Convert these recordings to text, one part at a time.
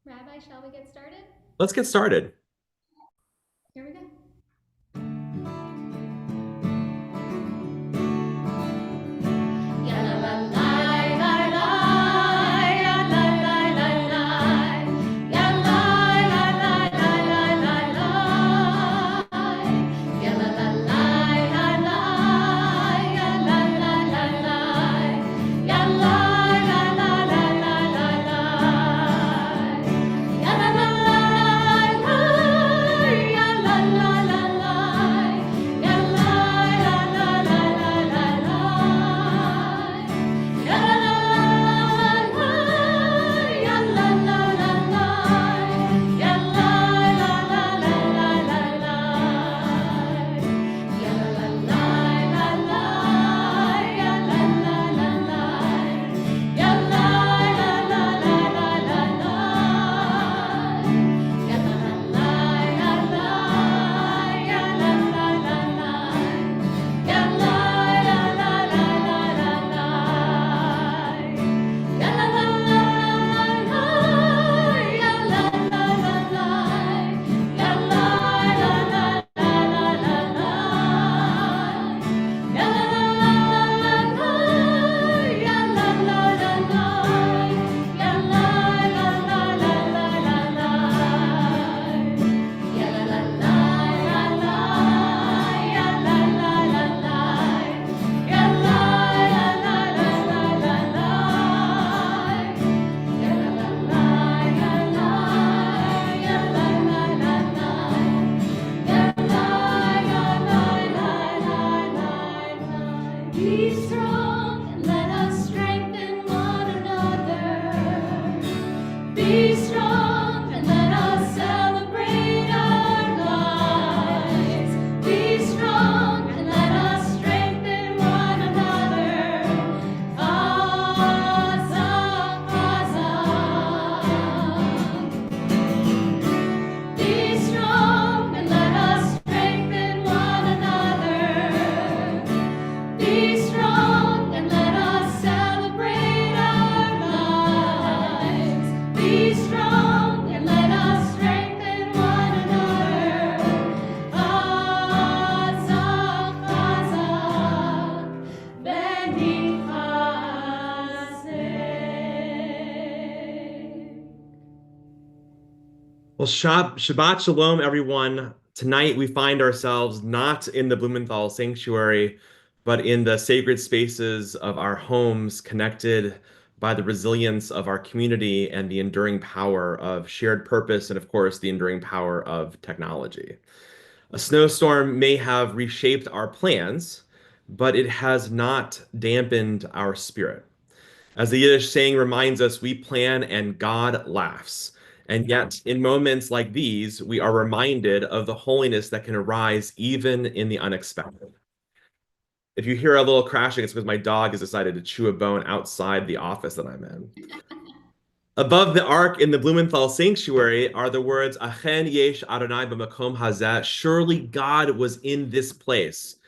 Rabbi, shall we get started? Let's get started. Here we go. Be strong and let us strengthen one another. Be strong and let us celebrate our lives. Be strong and let us strengthen one another. Awesome, awesome. Be strong and let us strengthen one another. Be strong and let us celebrate our lives. Be strong and let us strengthen one another. Chazak, chazak, v'nitchasek. Well, Shabbat Shalom, everyone. Tonight we find ourselves not in the Blumenthal Sanctuary, but in the sacred spaces of our homes, connected by the resilience of our community and the enduring power of shared purpose, and of course, the enduring power of technology. A snowstorm may have reshaped our plans, but it has not dampened our spirit. As the Yiddish saying reminds us, we plan and God laughs. And yet, in moments like these, we are reminded of the holiness that can arise even in the unexpected. If you hear a little crashing, it's because my dog has decided to chew a bone outside the office that I'm in. Above the ark in the Blumenthal sanctuary are the words, Achen yesh Adonai b'makom hazeh. Surely God was in this place.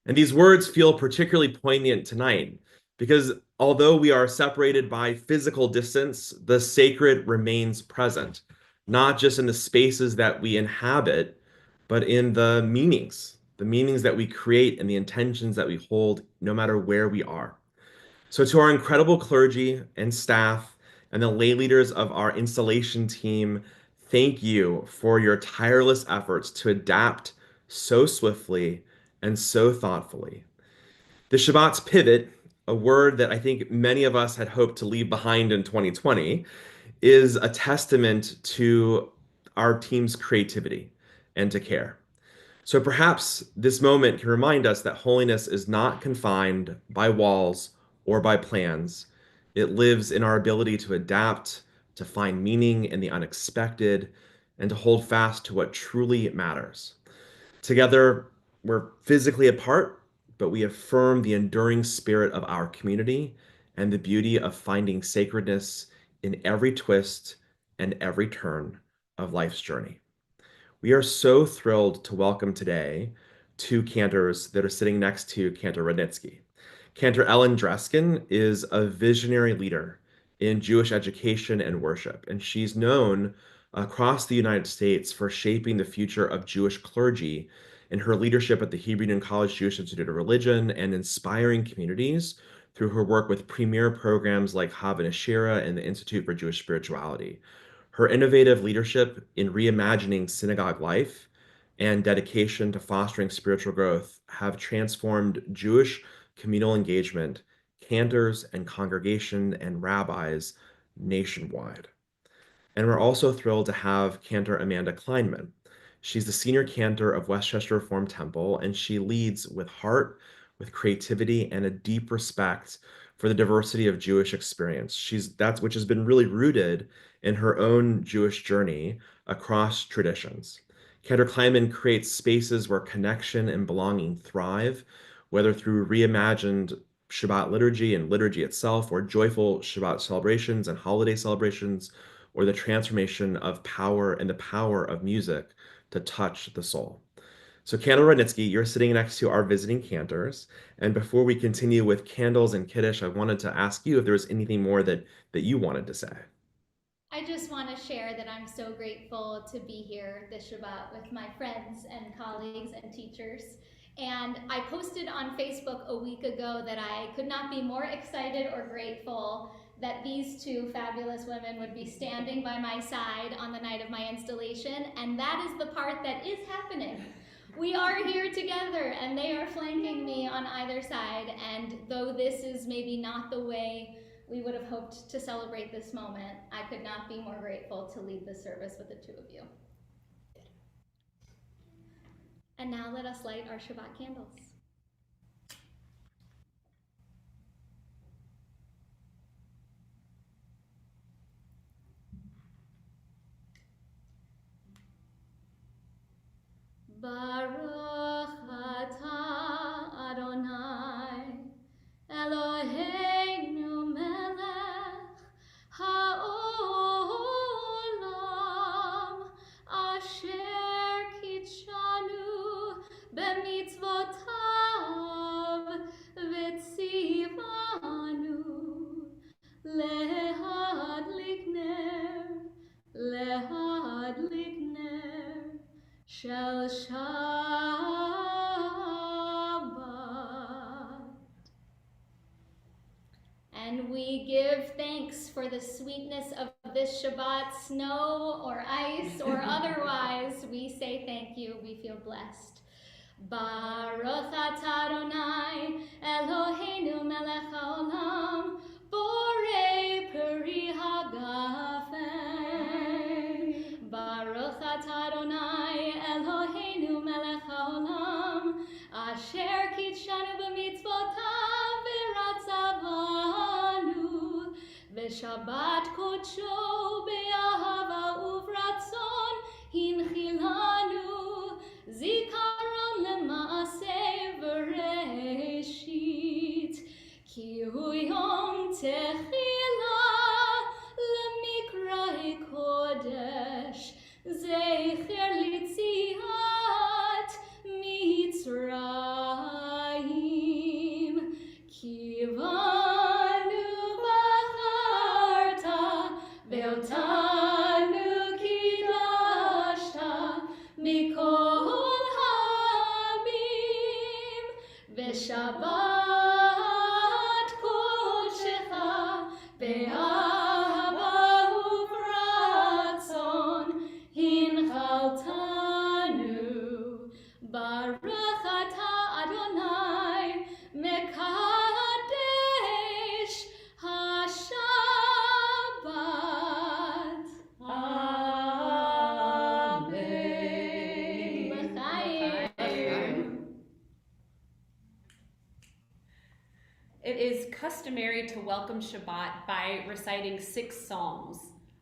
And these words feel particularly poignant tonight because although we are separated by physical distance, the sacred remains present, not just in the spaces that we inhabit, but in the meanings that we create and the intentions that we hold no matter where we are. So, to our incredible clergy and staff and the lay leaders of our installation team, thank you for your tireless efforts to adapt so swiftly and so thoughtfully. The Shabbat's pivot, a word that I think many of us had hoped to leave behind in 2020, is a testament to our team's creativity and to care. So perhaps this moment can remind us that holiness is not confined by walls or by plans. It lives in our ability to adapt, to find meaning in the unexpected, and to hold fast to what truly matters. Together, we're physically apart, but we affirm the enduring spirit of our community and the beauty of finding sacredness in every twist and every turn of life's journey. We are so thrilled to welcome today two cantors that are sitting next to Cantor Rudnitsky. Cantor Ellen Dreskin is a visionary leader in Jewish education and worship. And she's known across the United States for shaping the future of Jewish clergy in her leadership at the Hebrew Union College Jewish Institute of Religion and inspiring communities through her work with premier programs like Hava Nashira and the Institute for Jewish Spirituality. Her innovative leadership in reimagining synagogue life and dedication to fostering spiritual growth have transformed Jewish communal engagement, cantors and congregation and rabbis nationwide. And we're also thrilled to have cantor Amanda Kleinman. She's the senior cantor of Westchester Reformed Temple, and she leads with heart, with creativity, and a deep respect for the diversity of Jewish experience. That's which has been really rooted in her own Jewish journey across traditions. Cantor Kleinman creates spaces where connection and belonging thrive, whether through reimagined Shabbat liturgy and liturgy itself, or joyful Shabbat celebrations and holiday celebrations, or the transformation of power and the power of music to touch the soul. So, Candle Rudnitsky, you're sitting next to our visiting cantors. And before we continue with candles and Kiddush, I wanted to ask you if there was anything more that you wanted to say. I just want to share that I'm so grateful to be here this Shabbat with my friends and colleagues and teachers. And I posted on Facebook a week ago that I could not be more excited or grateful that these two fabulous women would be standing by my side on the night of my installation. And that is the part that is happening. We are here together and they are flanking me on either side. And though this is maybe not the way we would have hoped to celebrate this moment, I could not be more grateful to lead this service with the two of you. And now let us light our Shabbat candles. Baruch atah Adonai Eloheinu melech haolam asher kitshanu b'mitzvotav v'tzivanu lehadlik ner shel Shabbat. And we give thanks for the sweetness of this Shabbat, snow or ice or otherwise. We say thank you. We feel blessed. Baruch atah Adonai Eloheinu melech haolam borei peri hagafen. Baruch atah Adonai Eloheinu melech haolam asher kitshanu b'mitzvotav v'ratzavanu v'shabbat kodsho be'ahava uvratzon hinchilanu zikaron lema'aseh v'reshit ki hu yom techila lemikra'e kodesh zecher litziat mitzrayim kivanu bacharta ve'otanu kidashta mikol hamim v'shabbat kodshecha be'ahava uvratzon hinchaltanu. Baruch atah Adonai mekadesh hashabbat. Amen. L'chaim. It is customary to welcome Shabbat by reciting 6 psalms.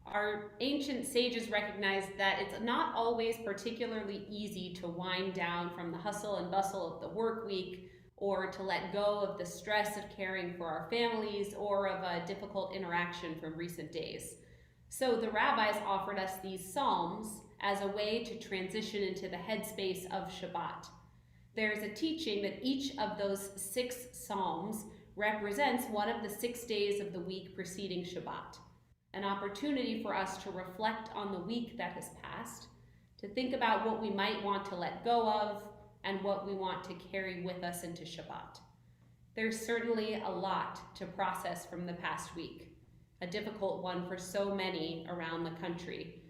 Our ancient sages recognized that it's not always particularly easy to wind down from the hustle and bustle of the work week, or to let go of the stress of caring for our families, or of a difficult interaction from recent days. So the rabbis offered us these psalms as a way to transition into the headspace of Shabbat. There's a teaching that each of those 6 psalms represents one of the 6 days of the week preceding Shabbat, an opportunity for us to reflect on the week that has passed, to think about what we might want to let go of and what we want to carry with us into Shabbat. There's certainly a lot to process from the past week, a difficult one for so many around the country.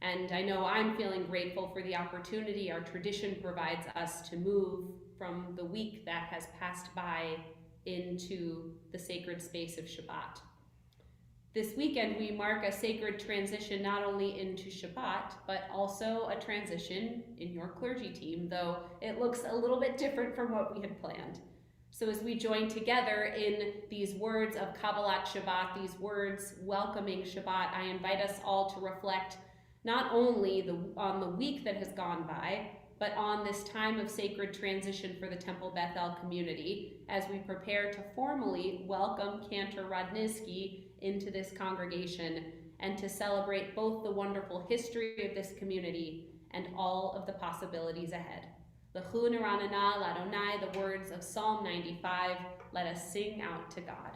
And I know I'm feeling grateful for the opportunity our tradition provides us to move from the week that has passed by into the sacred space of Shabbat. This weekend, we mark a sacred transition not only into Shabbat, but also a transition in your clergy team, though it looks a little bit different from what we had planned. So as we join together in these words of Kabbalat Shabbat, these words welcoming Shabbat, I invite us all to reflect not only on the week that has gone by, but on this time of sacred transition for the Temple Bethel community as we prepare to formally welcome Cantor Rodnitsky into this congregation and to celebrate both the wonderful history of this community and all of the possibilities ahead. L'chu neranana l'Adonai, the words of Psalm 95, let us sing out to God.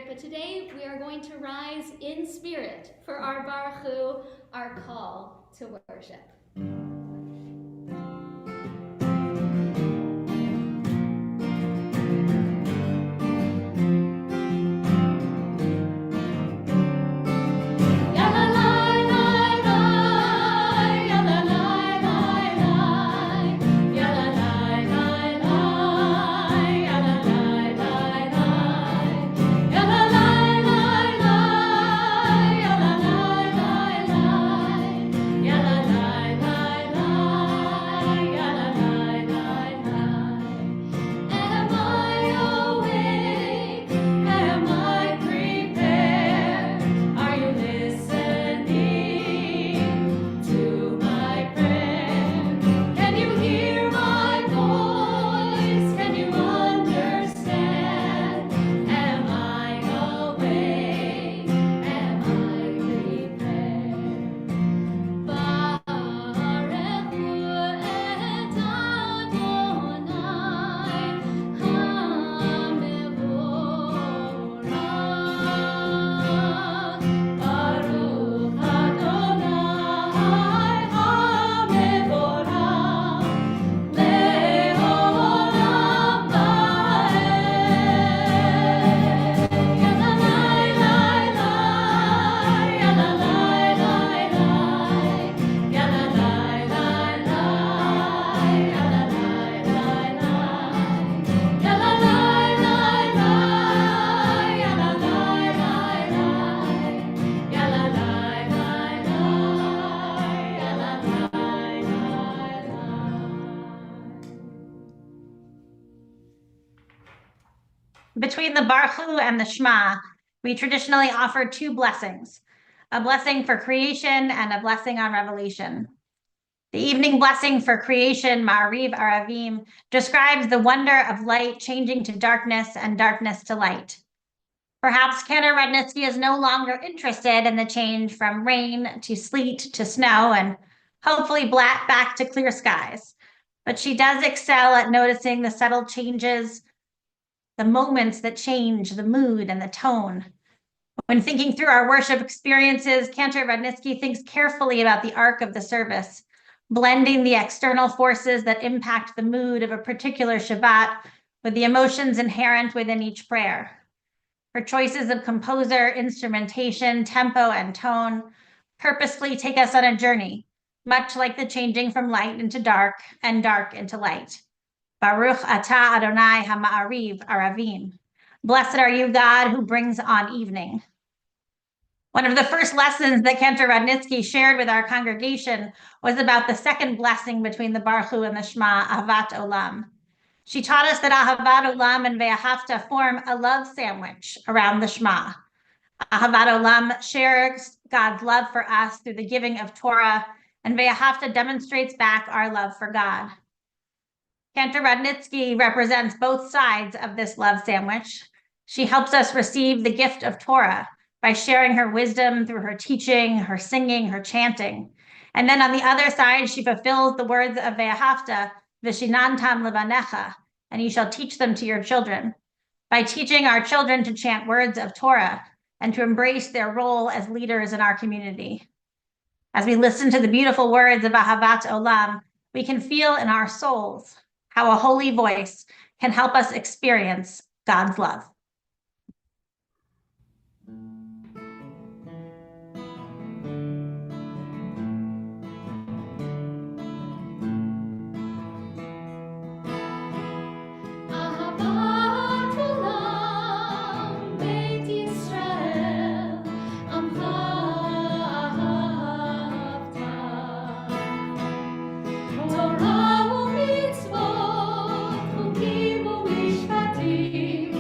but today we are going to rise in spirit for our Baruch Hu, our call to worship. Between the Baruch Hu and the Shema, we traditionally offer two blessings, a blessing for creation and a blessing on revelation. The evening blessing for creation, Ma'ariv Aravim, describes the wonder of light changing to darkness and darkness to light. Perhaps Cantor Rudnitsky is no longer interested in the change from rain to sleet to snow and hopefully back to clear skies, but she does excel at noticing the subtle changes, the moments that change the mood and the tone. When thinking through our worship experiences, Cantor Rudnitsky thinks carefully about the arc of the service, blending the external forces that impact the mood of a particular Shabbat with the emotions inherent within each prayer. Her choices of composer, instrumentation, tempo, and tone purposefully take us on a journey, much like the changing from light into dark and dark into light. Baruch atah Adonai ha'ma'ariv aravim. Blessed are you, God, who brings on evening. One of the first lessons that Cantor Rudnitsky shared with our congregation was about the second blessing between the Baruch Hu and the Shema, Ahavat Olam. She taught us that Ahavat Olam and Ve'ahavta form a love sandwich around the Shema. Ahavat Olam shares God's love for us through the giving of Torah, and Ve'ahavta demonstrates back our love for God. Cantor Rudnitsky represents both sides of this love sandwich. She helps us receive the gift of Torah by sharing her wisdom through her teaching, her singing, her chanting. And then on the other side, she fulfills the words of Ve'ahavta, V'shinantam levanecha, and you shall teach them to your children, by teaching our children to chant words of Torah and to embrace their role as leaders in our community. As we listen to the beautiful words of Ahavat Olam, we can feel in our souls how a holy voice can help us experience God's love. Torah u'mitzvot, chukim u'mishpatim,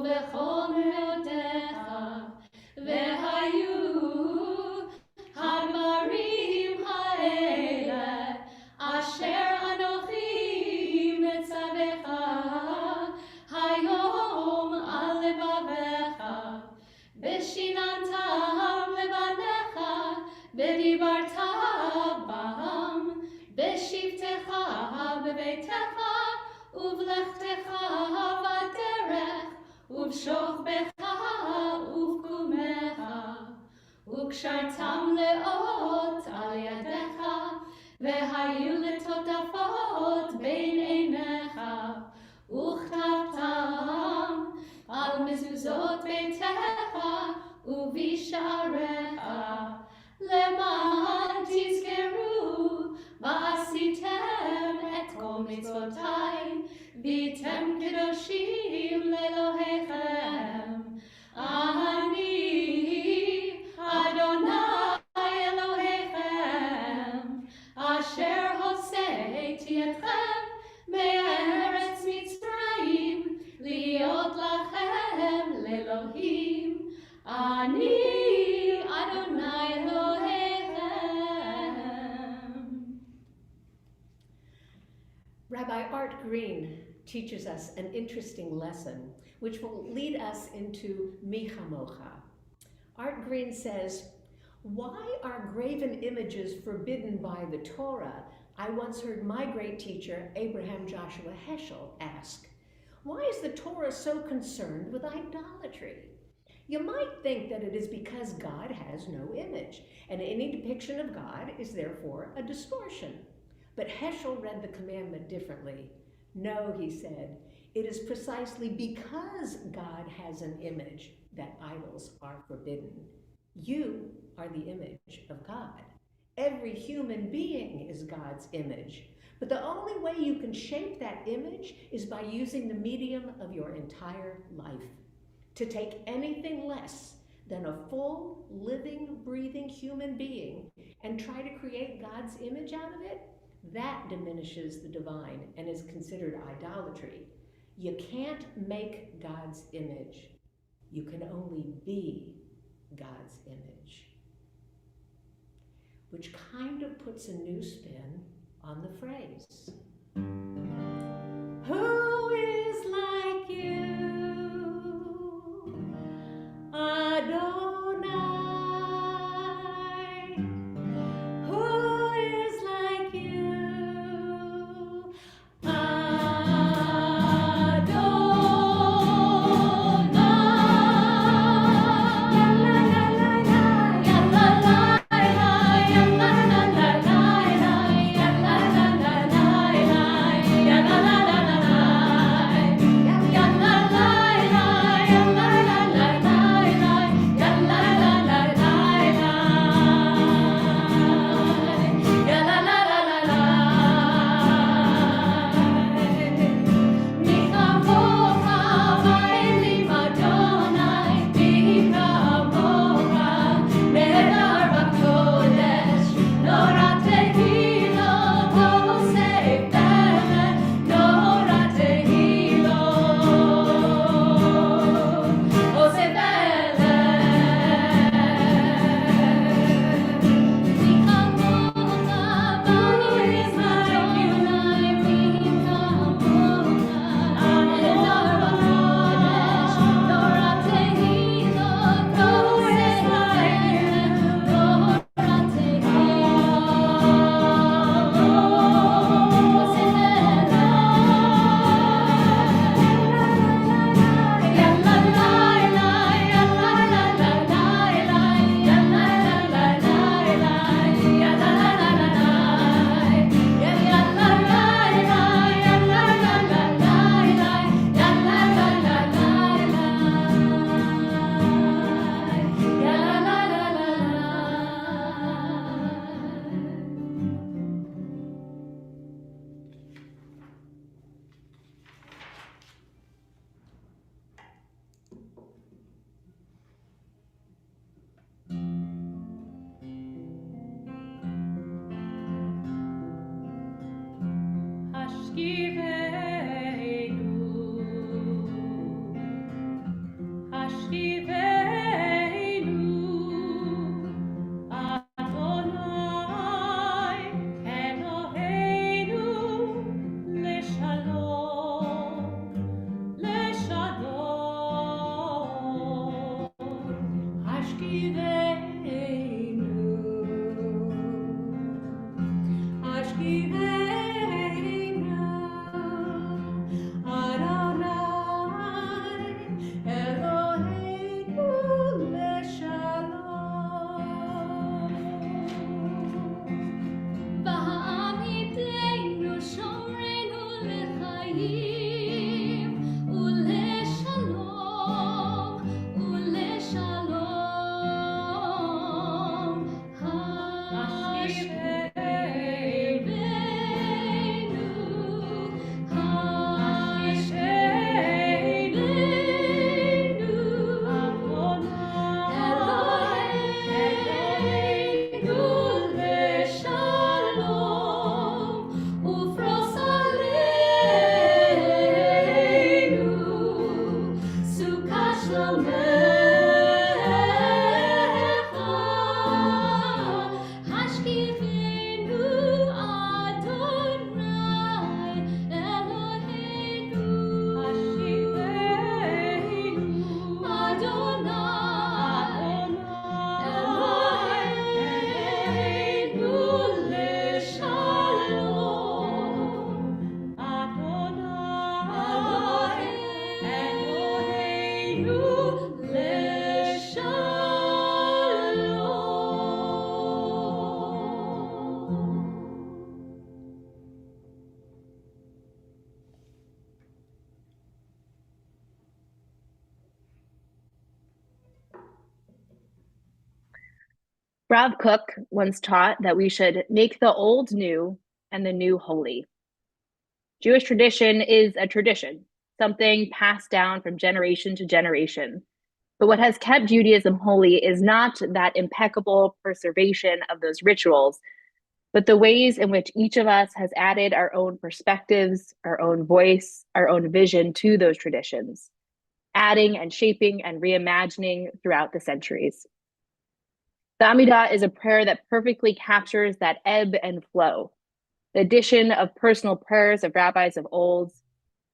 ובכל מאודיך, והיו הדברים האלה אשר אנוכי מצווך היום על לבביך, ושיננתם לבניך, ודיברת בם, בשבתך בביתך, ובלכתך בדרך, ובשוכבך ובקומך, וקשרתם לאות על ידיך, והיו לטוטפות בין עיניך, וכתבתם על מזוזות ביתך ובשעריך, למען תזכרו ועשיתם את כל מצוותיי, והייתם קדושים לאלוהיכם. אני אדוני אלוהיכם, אשר הוצאתי אתכם מארץ מצרים, להיות לכם לאלוהים. אני אדוני אלוהיכם. Rabbi Art Green teaches us an interesting lesson which will lead us into Mi Chamocha. Art Green says, "Why are graven images forbidden by the Torah?" I once heard my great teacher, Abraham Joshua Heschel, ask. Why is the Torah so concerned with idolatry? You might think that it is because God has no image, and any depiction of God is therefore a distortion. But Heschel read the commandment differently. No, he said, it is precisely because God has an image that idols are forbidden. You are the image of God. Every human being is God's image. But the only way you can shape that image is by using the medium of your entire life. To take anything less than a full, living, breathing human being and try to create God's image out of it, that diminishes the divine and is considered idolatry. You can't make God's image. You can only be God's image. Which kind of puts a new spin on the phrase. Who is like you, Adonai? Who is like you, Adonai? Rav Kook once taught that we should make the old new and the new holy. Jewish tradition is a tradition, something passed down from generation to generation. But what has kept Judaism holy is not that impeccable preservation of those rituals, but the ways in which each of us has added our own perspectives, our own voice, our own vision to those traditions, adding and shaping and reimagining throughout the centuries. The Amidah is a prayer that perfectly captures that ebb and flow, the addition of personal prayers of rabbis of old,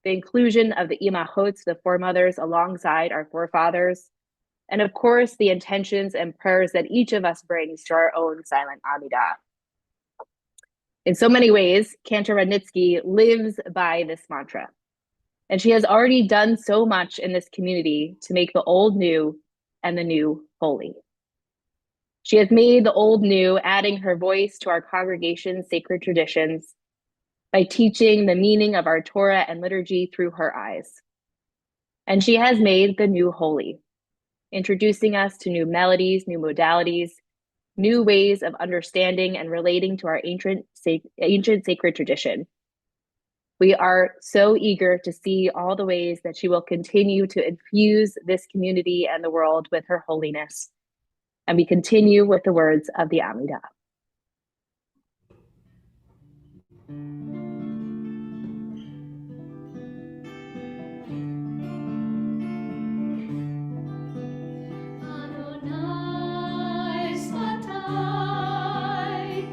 the inclusion of the imahot, the foremothers, alongside our forefathers, and of course, the intentions and prayers that each of us brings to our own silent Amidah. In so many ways, Cantor Radnitsky lives by this mantra, and she has already done so much in this community to make the old new and the new holy. She has made the old new, adding her voice to our congregation's sacred traditions by teaching the meaning of our Torah and liturgy through her eyes. And she has made the new holy, introducing us to new melodies, new modalities, new ways of understanding and relating to our ancient sacred tradition. We are so eager to see all the ways that she will continue to infuse this community and the world with her holiness. And we continue with the words of the Amidah.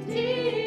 Te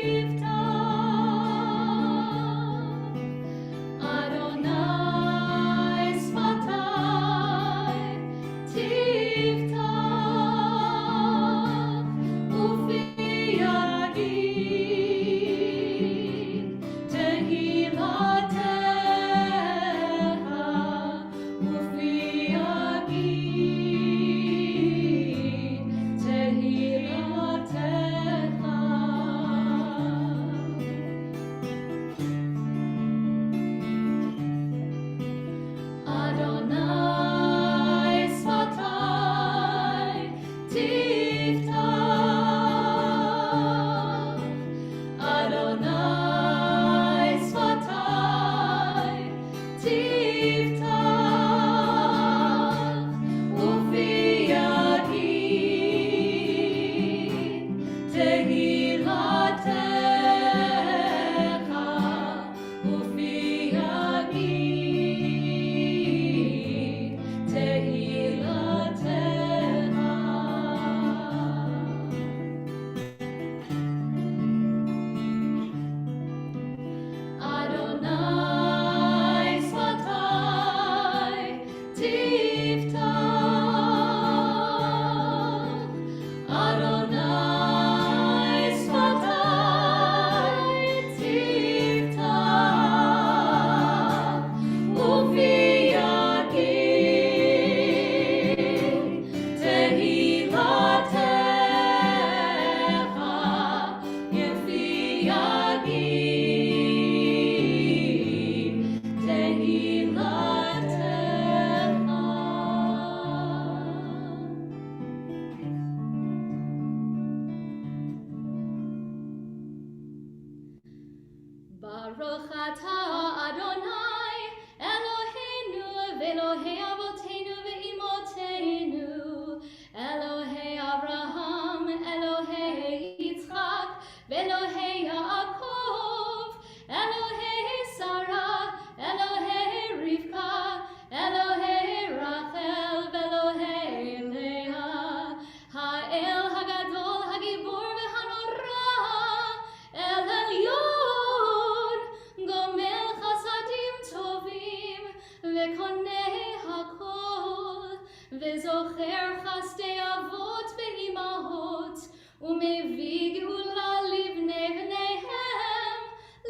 וזוכר חסדי אבות ואימהות, ומביא גאולה לבני בניהם,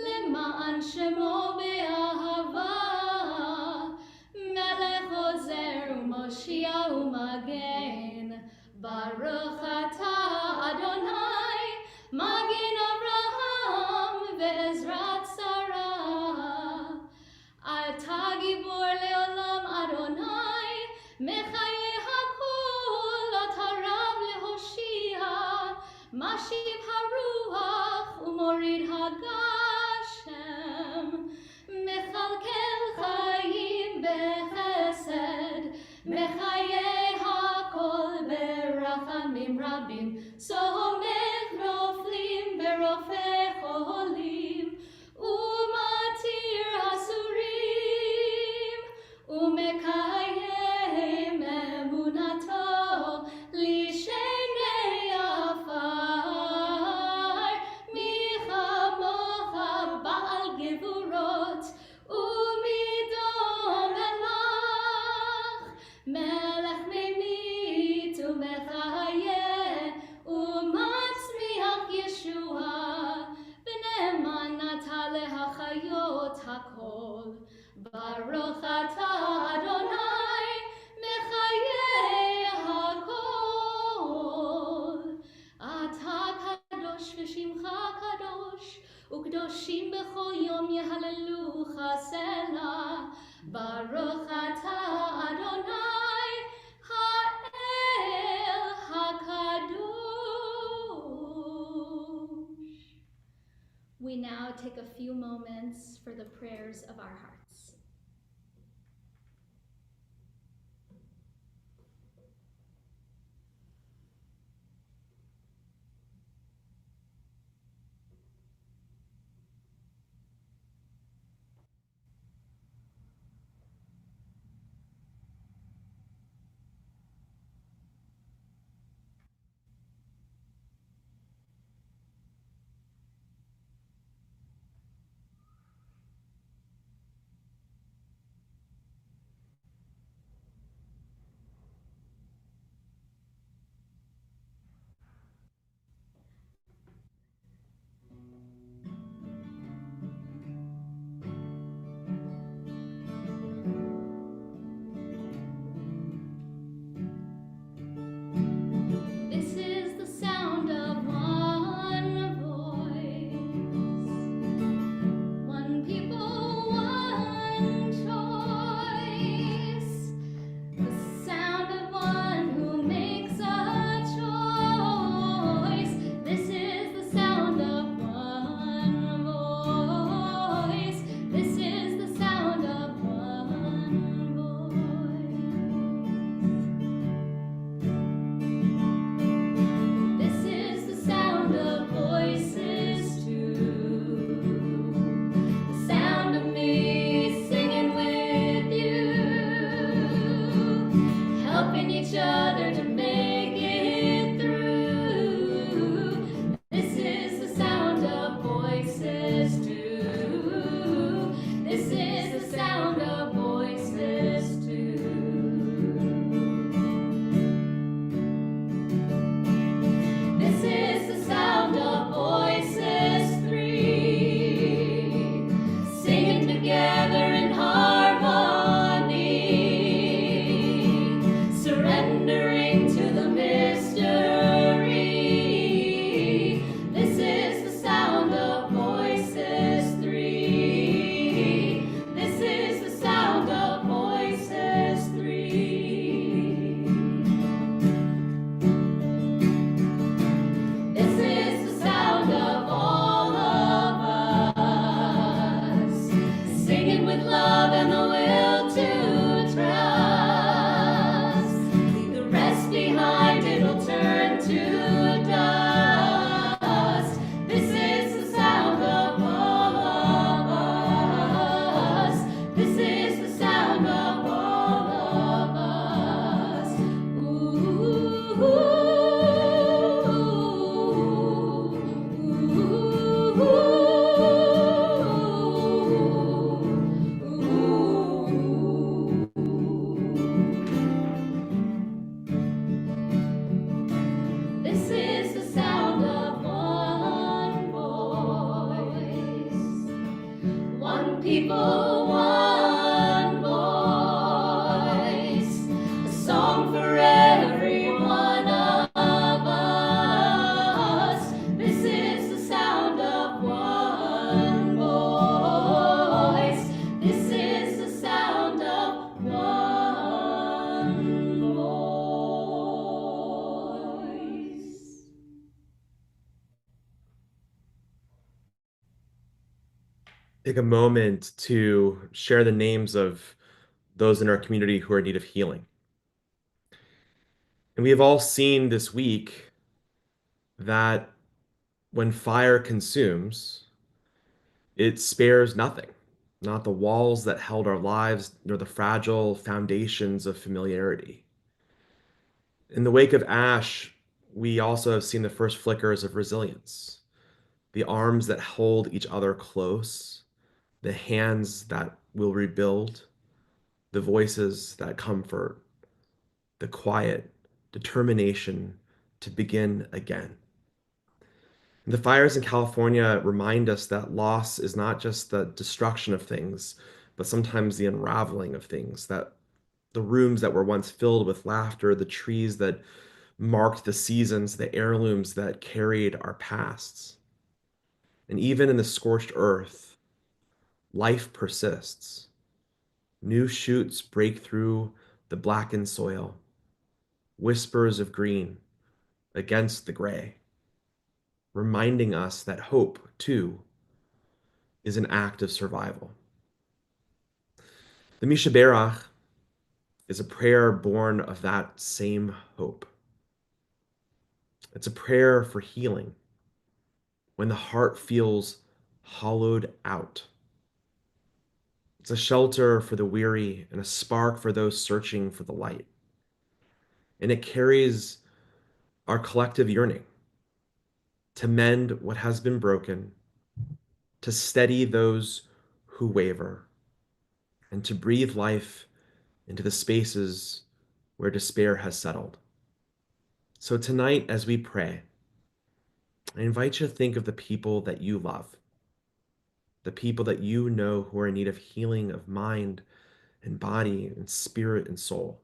למען שמו באהבה. מלך עוזר ומושיע ומגן, ברוך אתה אדוני, מגן אברהם ועזרת שרה. אתה גיבור לעולם אדוני, מחיי הכל, אתה רב להושיע, משיב הרוח ומוריד הגשם, מכלכל חיים בחסד, מחיי הכל ברחמים רבים, סומך נופלים ורופא חולים, ומתיר אסורים, ומקיים אמונתו לשני עפר. מי כמוך בעל גבורות ומידו מלך, מלך ממית ומחיה ומצמיח ישועה, ונאמן אתה להחיות הכל. ברוך אתה אדוני, מחיי הכל. אתה קדוש ושמך קדוש, וקדושים בכל יום יהללוך סלה. ברוך אתה אדוני, האל הקדוש. We now take a few moments for the prayers of our hearts. voice. Take a moment to share the names of those in our community who are in need of healing. And we have all seen this week that when fire consumes, it spares nothing, not the walls that held our lives, nor the fragile foundations of familiarity. In the wake of ash, we also have seen the first flickers of resilience, the arms that hold each other close, the hands that will rebuild, the voices that comfort, the quiet determination to begin again. The fires in California remind us that loss is not just the destruction of things, but sometimes the unraveling of things, that the rooms that were once filled with laughter, the trees that marked the seasons, the heirlooms that carried our pasts. And even in the scorched earth, life persists. New shoots break through the blackened soil, whispers of green against the gray, reminding us that hope, too, is an act of survival. The Mishaberach is a prayer born of that same hope. It's a prayer for healing when the heart feels hollowed out. It's a shelter for the weary and a spark for those searching for the light. And it carries our collective yearning to mend what has been broken, to steady those who waver, and to breathe life into the spaces where despair has settled. So tonight, as we pray, I invite you to think of the people that you love, the people that you know who are in need of healing of mind and body and spirit and soul.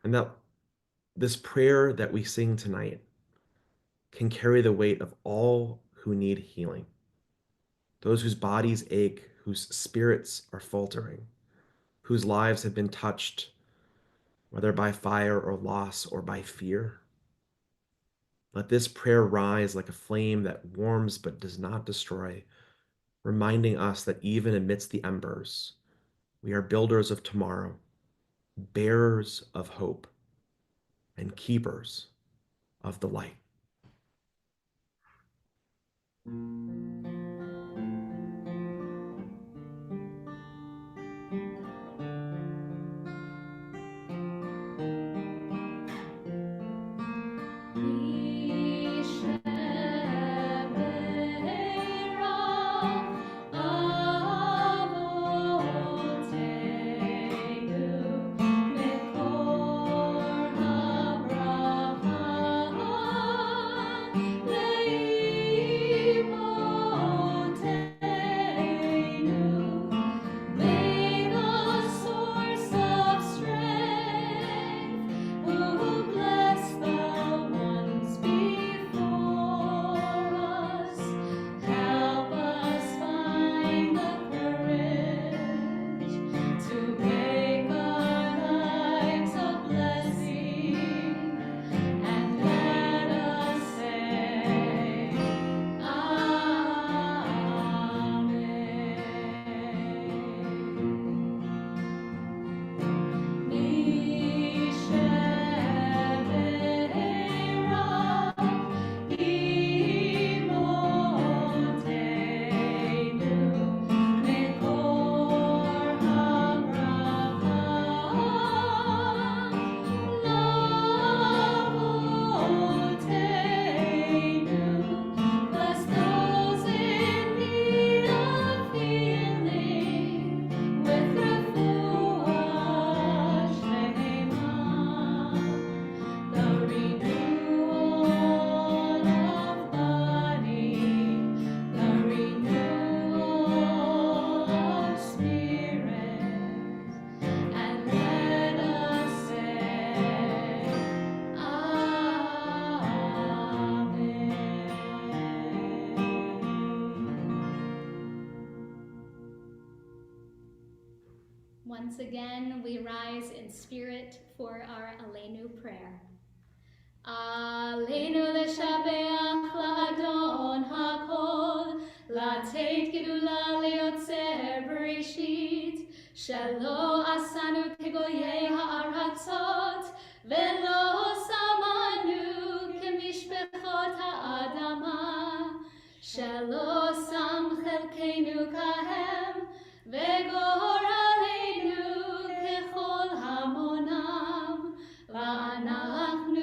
And that this prayer that we sing tonight can carry the weight of all who need healing, those whose bodies ache, whose spirits are faltering, whose lives have been touched, whether by fire or loss or by fear. Let this prayer rise like a flame that warms but does not destroy, reminding us that even amidst the embers, we are builders of tomorrow, bearers of hope, and keepers of the light. once again, we rise in spirit for our Aleinu prayer. Aleinu leshabeach la'adon hakol, לתת גדולה ליוצר בראשית, שלא עשנו כגויי הארצות, ולא שמנו כמשפחות האדמה, שלא שם חלקנו כהם, וגורלנו ככל המונם, ואנחנו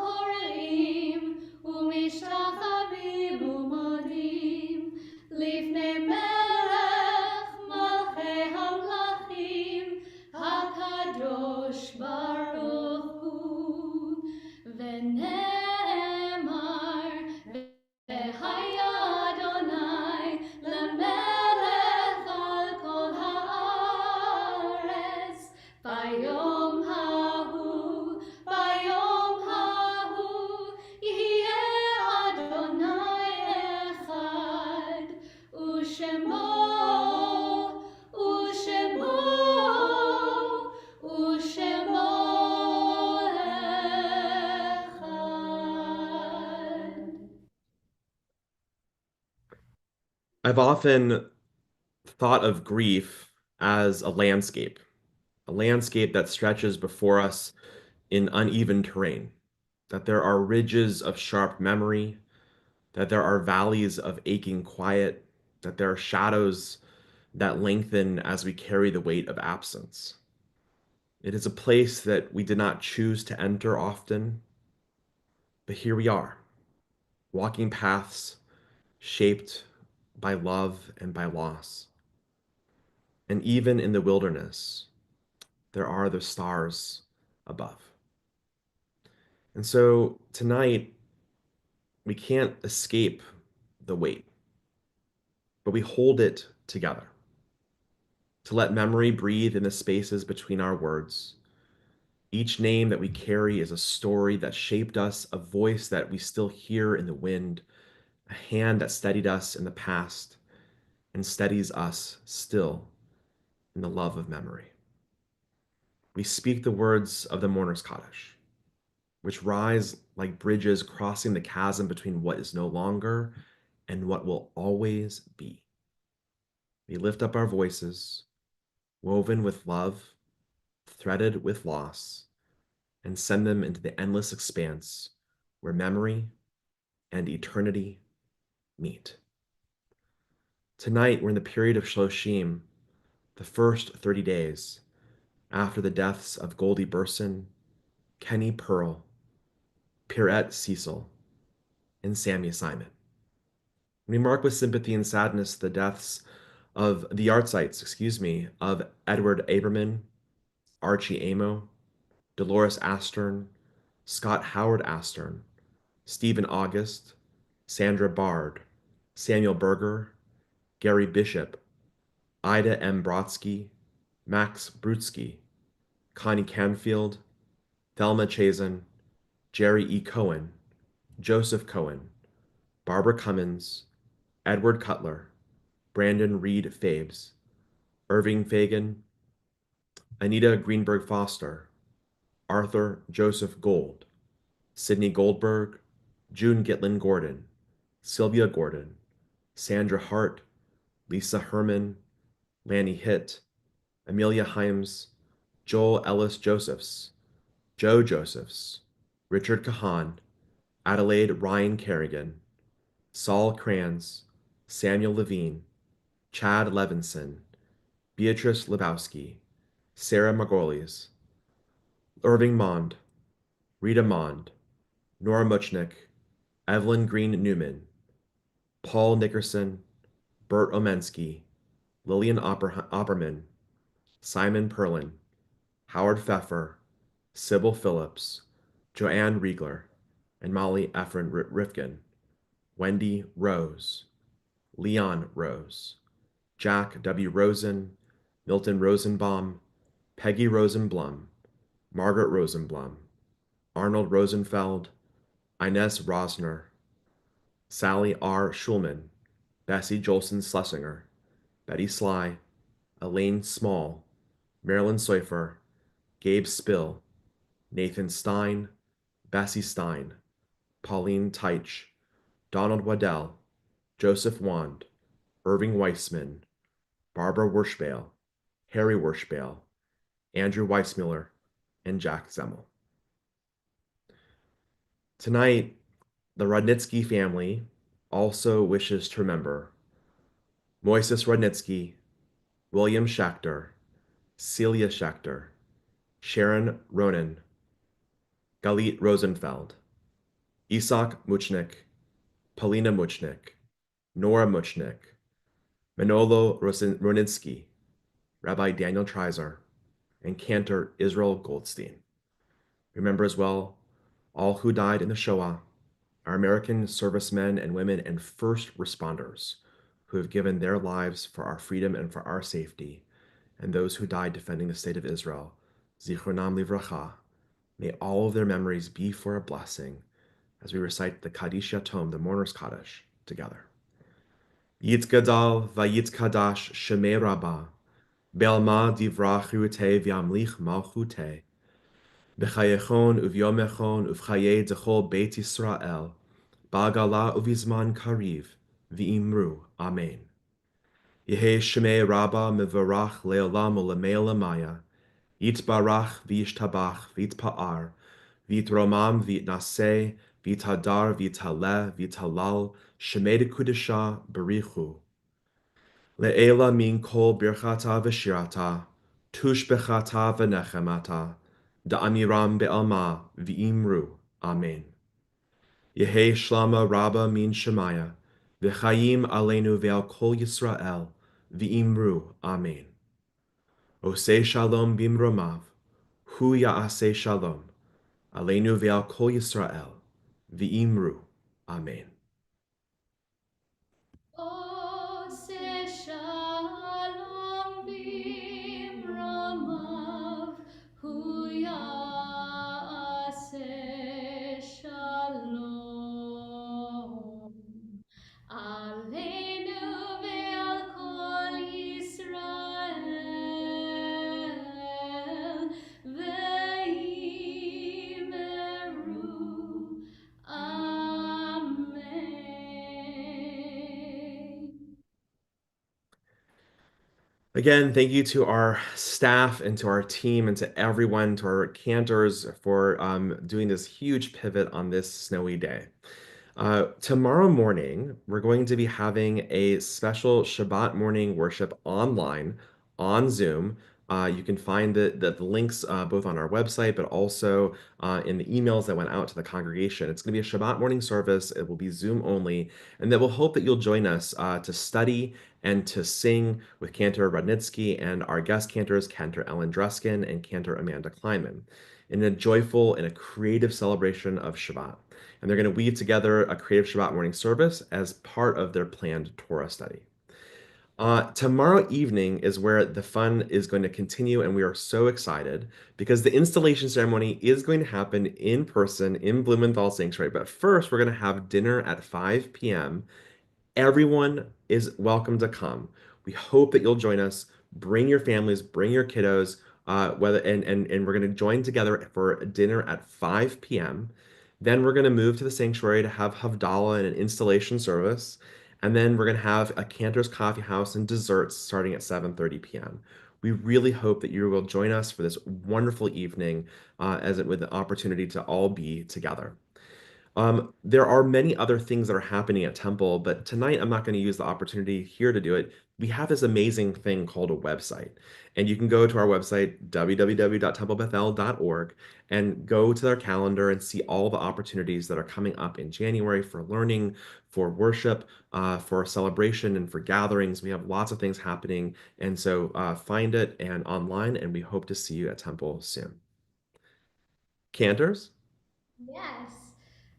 קוראים ומשתחווים ומודים לפני מלך מלכי המלכים הקדוש ברוך הוא, ונאמר והיה אדוני למלך על כל הארץ ביום ההוא, ביום ההוא יהיה אדוני אחד ושמו אחד. I've often thought of grief as a landscape that stretches before us in uneven terrain, that there are ridges of sharp memory, that there are valleys of aching quiet, that there are shadows that lengthen as we carry the weight of absence. It is a place that we did not choose to enter often, but here we are, walking paths shaped by love and by loss. And even in the wilderness, there are the stars above. And so tonight, we can't escape the weight, but we hold it together to let memory breathe in the spaces between our words. Each name that we carry is a story that shaped us, a voice that we still hear in the wind, a hand that steadied us in the past and steadies us still in the love of memory. We speak the words of the mourner's Kaddish, which rise like bridges crossing the chasm between what is no longer and what will always be. We lift up our voices, woven with love, threaded with loss, and send them into the endless expanse where memory and eternity meet. Tonight, we're in the period of Shloshim, the first 30 days after the deaths of Goldie Burson, Kenny Pearl, Pierrette Cecil, and Sammy Simon. We mark with sympathy and sadness the deaths of the Artsites, of Edward Aberman, Archie Amo, Dolores Astern, Scott Howard Astern, Stephen August, Sandra Bard, Samuel Berger, Gary Bishop, Ida M. Brodsky, Max Brutsky, Connie Canfield, Thelma Chazen, Jerry E. Cohen, Joseph Cohen, Barbara Cummins, Edward Cutler, Brandon Reed Fabes, Irving Fagan, Anita Greenberg Foster, Arthur Joseph Gold, Sidney Goldberg, June Gitlin Gordon, Sylvia Gordon, Sandra Hart, Lisa Herman, Lanny Hitt, Amelia Himes, Joel Ellis Josephs, Joe Josephs, Richard Kahan, Adelaide Ryan Kerrigan, Saul Kranz, Samuel Levine, Chad Levinson, Beatrice Lebowski, Sarah Margolis, Irving Mond, Rita Mond, Nora Muchnick, Evelyn Green Newman, Paul Nickerson, Bert Omensky, Lillian Opperman, Simon Perlin, Howard Pfeffer, Sybil Phillips, Joanne Riegler, and Molly Efren Rifkin, Wendy Rose, Leon Rose, Jack W. Rosen, Milton Rosenbaum, Peggy Rosenblum, Margaret Rosenblum, Arnold Rosenfeld, Inez Rosner, Sally R. Schulman, Bessie Jolson Schlesinger, Betty Sly, Elaine Small, Marilyn Seufer, Gabe Spill, Nathan Stein, Bessie Stein, Pauline Teich, Donald Waddell, Joseph Wand, Irving Weissman, Barbara Werschbale, Harry Werschbale, Andrew Weissmuller, and Jack Zemmel. Tonight, the Rudnitsky family also wishes to remember Moises Rudnitsky, William Schechter, Celia Schechter, Sharon Ronan, Galit Rosenfeld, Isak Muchnik, Polina Muchnik, Nora Muchnik, Manolo Roninsky, Rabbi Daniel Treiser, and Cantor Israel Goldstein. Remember as well all who died in the Shoah, our American servicemen and women and first responders who have given their lives for our freedom and for our safety, and those who died defending the state of Israel, Zichronam Livracha. May all of their memories be for a blessing as we recite the Kaddish Yatom, the Mourner's Kaddish, together. Yitzgadal v'yitzkadash shemei rabbah, Be'alma divrach chirutei v'yamlich malchutei, B'chayechon uvyomechon uvchaye dechol Beit Yisrael, Ba'gala uvizman kariv, v'imru, Amen. Yehe shemei rabbah mevarach le'olam u'lemei olamaya, Yitbarach v'yishtabach v'yitpa'ar, v'yitromam v'yitnaseh, v'yithadar v'yithaleh v'yithalal, shemei dekudesha berichu. Le'ela min kol birchata v'shirata, tush bechata v'nechemata, da'amiram be'alma v'imru. Amen. Yehe shlama rabba min shemaya, v'chayim aleinu ve'al kol Yisrael, v'imru. Amen. Oseh shalom bimromav, hu ya'aseh shalom, aleinu ve'al kol Yisrael, v'imru. Amen. Ose shalom bimromav, hu ya'aseh shalom. Aleinu ve'al kol Yisrael, ve'imeru. Amen. Again, thank you to our staff and to our team and to everyone, to our cantors for doing this huge pivot on this snowy day. Tomorrow morning, we're going to be having a special Shabbat morning worship online on Zoom. You can find the links both on our website, but also in the emails that went out to the congregation. It's going to be a Shabbat morning service. It will be Zoom only, and that we'll hope that you'll join us to study and to sing with Cantor Rudnitsky and our guest cantors, Cantor Ellen Dreskin and Cantor Amanda Kleiman, in a joyful and a creative celebration of Shabbat. And they're going to weave together a creative Shabbat morning service as part of their planned Torah study. Tomorrow evening is where the fun is going to continue, and we are so excited because the installation ceremony is going to happen in person in Blumenthal Sanctuary. But first, we're going to have dinner at 5 p.m. Everyone is welcome to come. We hope that you'll join us. Bring your families, bring your kiddos, and we're going to join together for dinner at 5 p.m. Then we're going to move to the sanctuary to have Havdalah and an installation service. And then we're going to have a Cantor's Coffee House and desserts starting at 7:30 p.m. We really hope that you will join us for this wonderful evening with the opportunity to all be together. There are many other things that are happening at Temple, but tonight I'm not going to use the opportunity here to do it. We have this amazing thing called a website, and you can go to our website, www.templebethel.org, and go to our calendar and see all the opportunities that are coming up in January for learning, for worship, for celebration, and for gatherings. We have lots of things happening, and so find it and online, and we hope to see you at Temple soon. Cantors? Yes.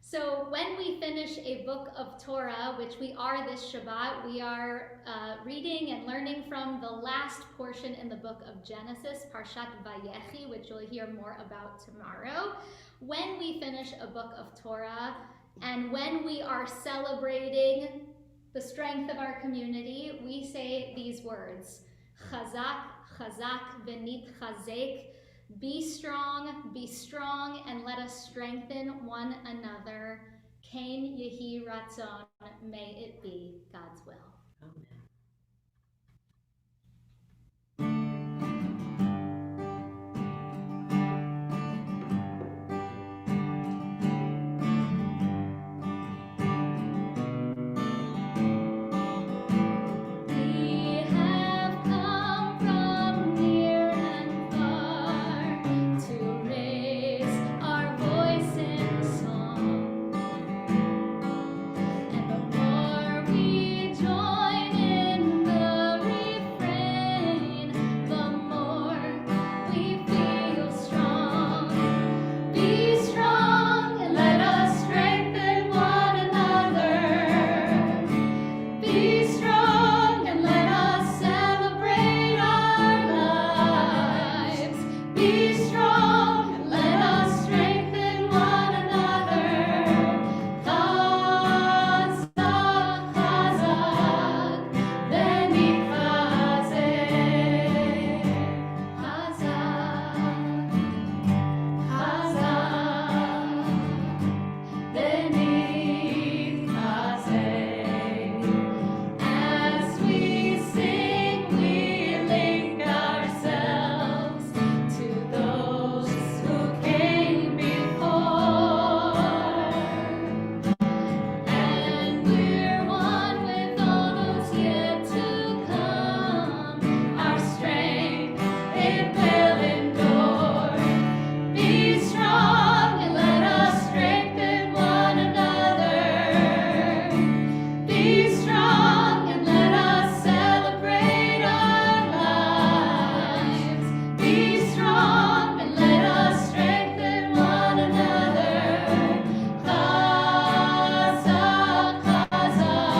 So when we finish a book of Torah, which we are this Shabbat, we are reading and learning from the last portion in the book of Genesis, Parshat Vayechi, which you'll hear more about tomorrow. When we finish a book of Torah, and when we are celebrating the strength of our community, we say these words, Chazak chazak v'nitchazek. Be strong, and let us strengthen one another. Kain yehi ratzon, may it be God's will. Amen. We have come from near and far to raise our voice in song. And the more we join in the refrain, the more we feel strong. Be strong and let us strengthen one another. Be strong and let us celebrate our lives. Be strong and let us strengthen one another. Chazak, chazak, v'nitchazek. Chazak, chazak, v'nitchazek. As we sing, we link ourselves to those who came before. And we're one with all those yet to come. Our strength, it will endure. Be strong and let us strengthen one another. Be strong and let us celebrate our lives. Be strong and let us strengthen one another. Chazak, chazak.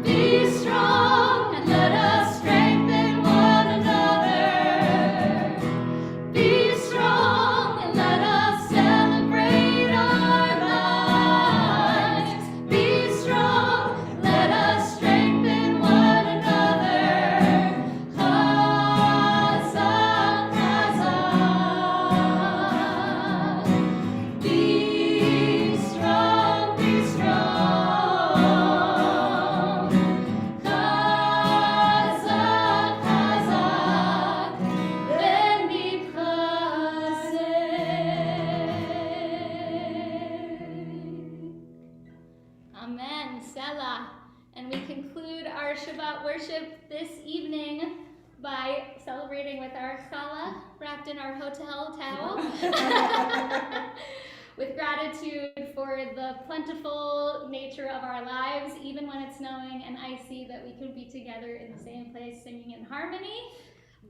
Be strong and let us strengthen one another. Be strong and let us celebrate our lives. Be strong, let us strengthen one another. Chazak, chazak. Be strong, be strong. Chazak, chazak, v'nitchazek. Amen, Selah. And we conclude our Shabbat worship this evening by celebrating with our challah wrapped in our hotel towel. With gratitude for the plentiful nature of our lives, even when it's snowing and icy, that we could be together in the same place singing in harmony.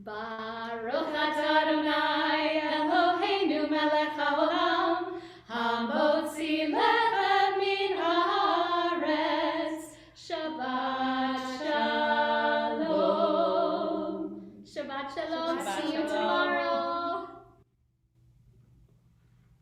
Baruch atah Adonai Eloheinu melech haolam, hamotzi lecha